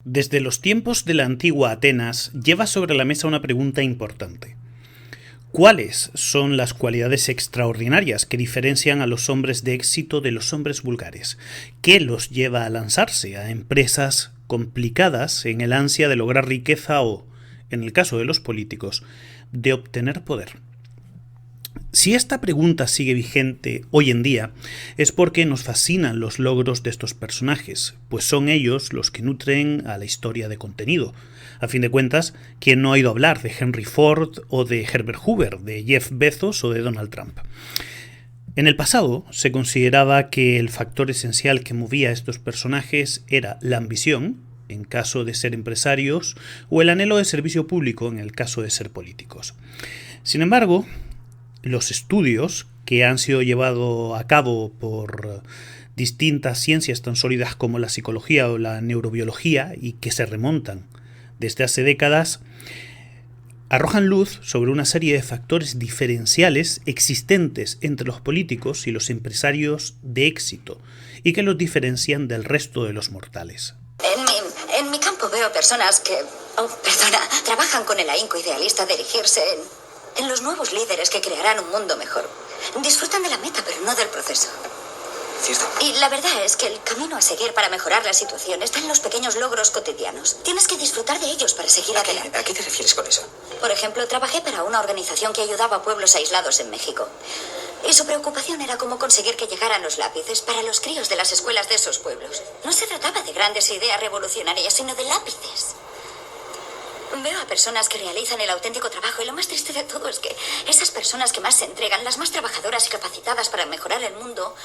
Desde los tiempos de la antigua Atenas lleva sobre la mesa una pregunta importante. ¿Cuáles son las cualidades extraordinarias que diferencian a los hombres de éxito de los hombres vulgares? ¿Qué los lleva a lanzarse a empresas complicadas en el ansia de lograr riqueza o, en el caso de los políticos, de obtener poder? Si esta pregunta sigue vigente hoy en día es porque nos fascinan los logros de estos personajes, pues son ellos los que nutren a la historia de contenido. A fin de cuentas, ¿quién no ha oído hablar de Henry Ford o de Herbert Hoover, de Jeff Bezos o de Donald Trump? En el pasado se consideraba que el factor esencial que movía a estos personajes era la ambición, en caso de ser empresarios, o el anhelo de servicio público, en el caso de ser políticos. Sin embargo, los estudios que han sido llevados a cabo por distintas ciencias tan sólidas como la psicología o la neurobiología y que se remontan desde hace décadas, arrojan luz sobre una serie de factores diferenciales existentes entre los políticos y los empresarios de éxito y que los diferencian del resto de los mortales. En mi campo veo personas que, trabajan con el ahínco idealista de erigirse en los nuevos líderes que crearán un mundo mejor. Disfrutan de la meta, pero no del proceso. ¿Cierto? Y la verdad es que el camino a seguir para mejorar la situación está en los pequeños logros cotidianos. Tienes que disfrutar de ellos para seguir adelante. ¿A qué te refieres con eso? Por ejemplo, trabajé para una organización que ayudaba a pueblos aislados en México. Y su preocupación era cómo conseguir que llegaran los lápices para los críos de las escuelas de esos pueblos. No se trataba de grandes ideas revolucionarias, sino de lápices. Veo a personas que realizan el auténtico trabajo y lo más triste de todo es que esas personas que más se entregan, las más trabajadoras y capacitadas para mejorar el mundo,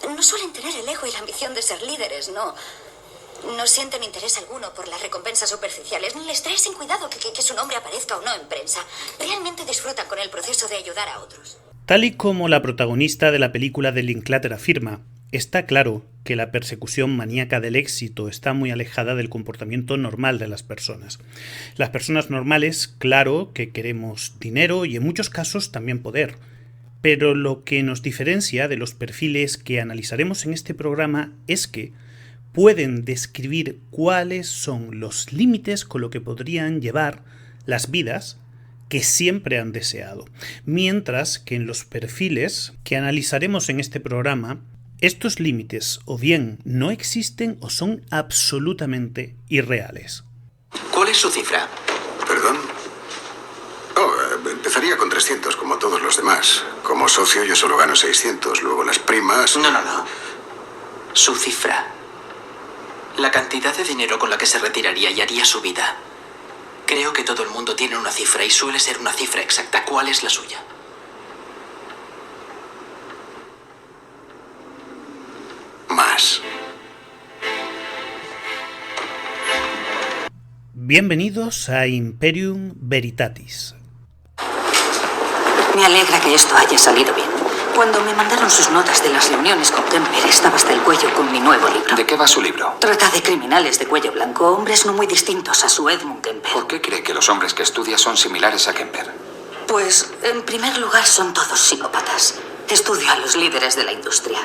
no suelen tener el ego y la ambición de ser líderes, no sienten interés alguno por las recompensas superficiales, ni les trae sin cuidado que su nombre aparezca o no en prensa. Realmente disfrutan con el proceso de ayudar a otros. Tal y como la protagonista de la película de Linklater afirma, está claro que la persecución maníaca del éxito está muy alejada del comportamiento normal de las personas. Las personas normales, claro que queremos dinero y en muchos casos también poder. Pero lo que nos diferencia de los perfiles que analizaremos en este programa es que pueden describir cuáles son los límites con lo que podrían llevar las vidas que siempre han deseado. Mientras que en los perfiles que analizaremos en este programa, estos límites o bien no existen o son absolutamente irreales. ¿Cuál es su cifra? ¿Perdón? Empezaría con 300, como todos los demás. Como socio yo solo gano 600, luego las primas... No. Su cifra. La cantidad de dinero con la que se retiraría y haría su vida. Creo que todo el mundo tiene una cifra y suele ser una cifra exacta. ¿Cuál es la suya? Más. Bienvenidos a Imperium Veritatis. Me alegra que esto haya salido bien. Cuando me mandaron sus notas de las reuniones con Kemper, estaba hasta el cuello con mi nuevo libro. ¿De qué va su libro? Trata de criminales de cuello blanco, hombres no muy distintos a su Edmund Kemper. ¿Por qué cree que los hombres que estudia son similares a Kemper? Pues, en primer lugar, son todos psicópatas. Estudio a los líderes de la industria.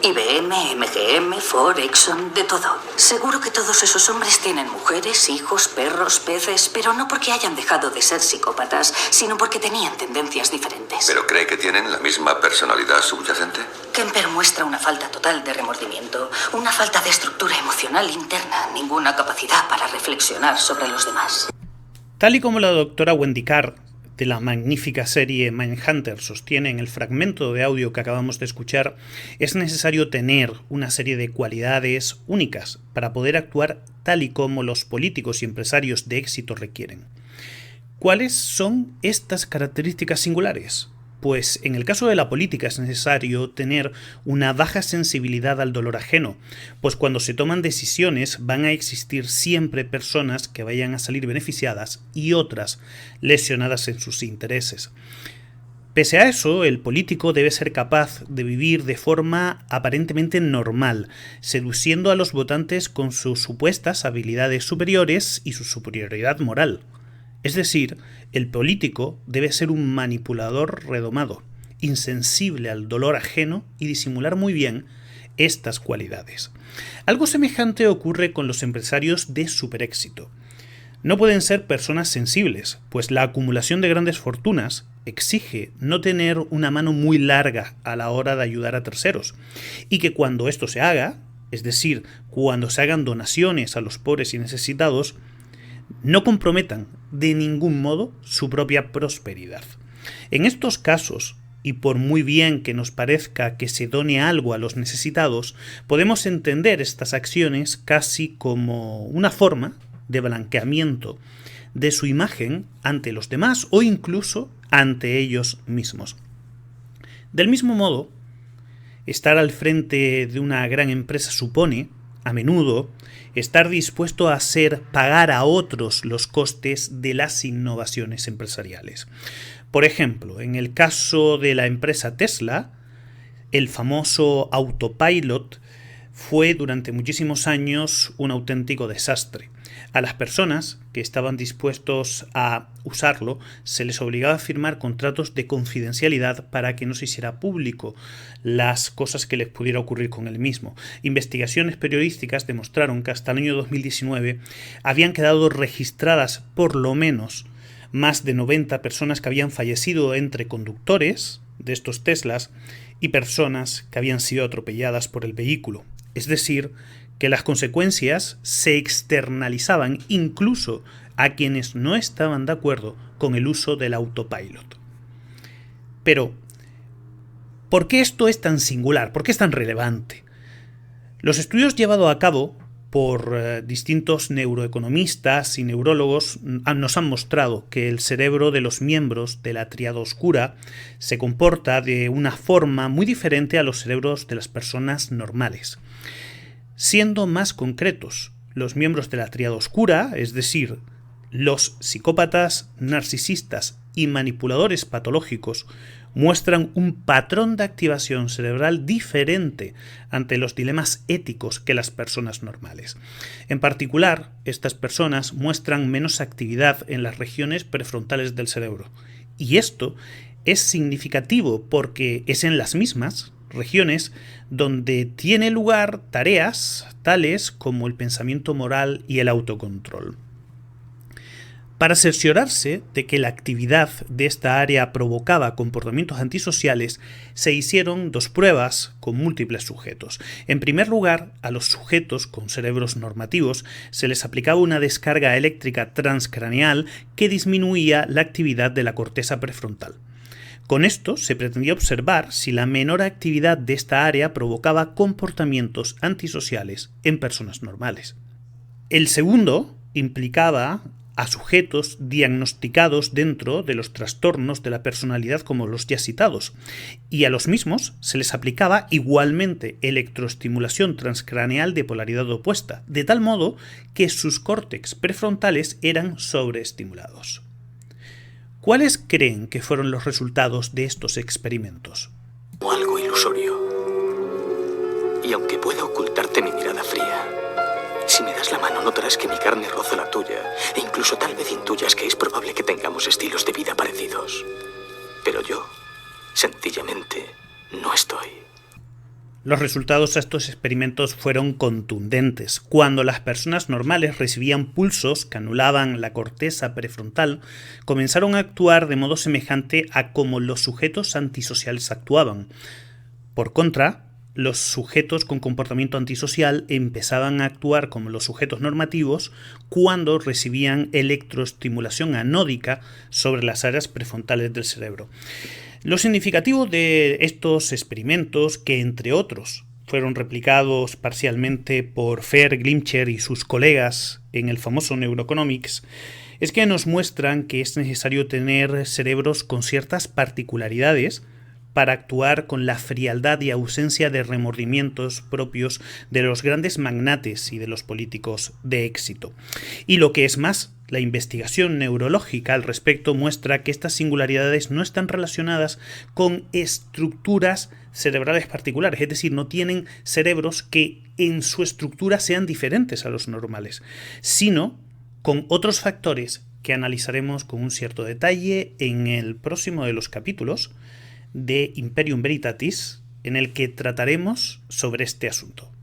IBM, MGM, Ford, Exxon, de todo. Seguro que todos esos hombres tienen mujeres, hijos, perros, peces, pero no porque hayan dejado de ser psicópatas, sino porque tenían tendencias diferentes. ¿Pero cree que tienen la misma personalidad subyacente? Kemper muestra una falta total de remordimiento, una falta de estructura emocional interna, ninguna capacidad para reflexionar sobre los demás. Tal y como la doctora Wendy Carr de la magnífica serie Mindhunter sostiene en el fragmento de audio que acabamos de escuchar, es necesario tener una serie de cualidades únicas para poder actuar tal y como los políticos y empresarios de éxito requieren. ¿Cuáles son estas características singulares? Pues en el caso de la política es necesario tener una baja sensibilidad al dolor ajeno, pues cuando se toman decisiones van a existir siempre personas que vayan a salir beneficiadas y otras lesionadas en sus intereses. Pese a eso, el político debe ser capaz de vivir de forma aparentemente normal, seduciendo a los votantes con sus supuestas habilidades superiores y su superioridad moral. Es decir, el político debe ser un manipulador redomado, insensible al dolor ajeno y disimular muy bien estas cualidades. Algo semejante ocurre con los empresarios de superéxito. No pueden ser personas sensibles, pues la acumulación de grandes fortunas exige no tener una mano muy larga a la hora de ayudar a terceros, y que cuando esto se haga, es decir, cuando se hagan donaciones a los pobres y necesitados, no comprometan de ningún modo su propia prosperidad. En estos casos, y por muy bien que nos parezca que se done algo a los necesitados, podemos entender estas acciones casi como una forma de blanqueamiento de su imagen ante los demás o incluso ante ellos mismos. Del mismo modo, estar al frente de una gran empresa supone, a menudo, estar dispuesto a hacer pagar a otros los costes de las innovaciones empresariales. Por ejemplo, en el caso de la empresa Tesla, el famoso autopilot fue durante muchísimos años un auténtico desastre. A las personas que estaban dispuestos a usarlo se les obligaba a firmar contratos de confidencialidad para que no se hiciera público las cosas que les pudiera ocurrir con el mismo. Investigaciones periodísticas demostraron que hasta el año 2019 habían quedado registradas por lo menos más de 90 personas que habían fallecido entre conductores de estos Teslas y personas que habían sido atropelladas por el vehículo. Es decir, que las consecuencias se externalizaban incluso a quienes no estaban de acuerdo con el uso del autopilot. Pero, ¿por qué esto es tan singular? ¿Por qué es tan relevante? Los estudios llevados a cabo por distintos neuroeconomistas y neurólogos nos han mostrado que el cerebro de los miembros de la tríada oscura se comporta de una forma muy diferente a los cerebros de las personas normales. Siendo más concretos, los miembros de la tríada oscura, es decir, los psicópatas, narcisistas y manipuladores patológicos, muestran un patrón de activación cerebral diferente ante los dilemas éticos que las personas normales. En particular, estas personas muestran menos actividad en las regiones prefrontales del cerebro. Y esto es significativo porque es en las mismas regiones donde tiene lugar tareas tales como el pensamiento moral y el autocontrol. Para cerciorarse de que la actividad de esta área provocaba comportamientos antisociales, se hicieron 2 pruebas con múltiples sujetos. En primer lugar, a los sujetos con cerebros normativos se les aplicaba una descarga eléctrica transcraneal que disminuía la actividad de la corteza prefrontal. Con esto se pretendía observar si la menor actividad de esta área provocaba comportamientos antisociales en personas normales. El segundo implicaba a sujetos diagnosticados dentro de los trastornos de la personalidad como los ya citados, y a los mismos se les aplicaba igualmente electroestimulación transcraneal de polaridad opuesta, de tal modo que sus córtex prefrontales eran sobreestimulados. ¿Cuáles creen que fueron los resultados de estos experimentos? O algo ilusorio. Y aunque pueda ocultarte mi mirada fría, si me das la mano notarás que mi carne roza la tuya, e incluso tal vez intuyas que es probable que tengamos estilos de vida parecidos. Pero yo, sencillamente, no estoy. Los resultados de estos experimentos fueron contundentes. Cuando las personas normales recibían pulsos que anulaban la corteza prefrontal, comenzaron a actuar de modo semejante a como los sujetos antisociales actuaban. Por contra, los sujetos con comportamiento antisocial empezaban a actuar como los sujetos normativos cuando recibían electroestimulación anódica sobre las áreas prefrontales del cerebro. Lo significativo de estos experimentos, que entre otros fueron replicados parcialmente por Fer Glimcher y sus colegas en el famoso Neuroeconomics, es que nos muestran que es necesario tener cerebros con ciertas particularidades para actuar con la frialdad y ausencia de remordimientos propios de los grandes magnates y de los políticos de éxito. Y lo que es más, la investigación neurológica al respecto muestra que estas singularidades no están relacionadas con estructuras cerebrales particulares, es decir, no tienen cerebros que en su estructura sean diferentes a los normales, sino con otros factores que analizaremos con un cierto detalle en el próximo de los capítulos de Imperium Veritatis, en el que trataremos sobre este asunto.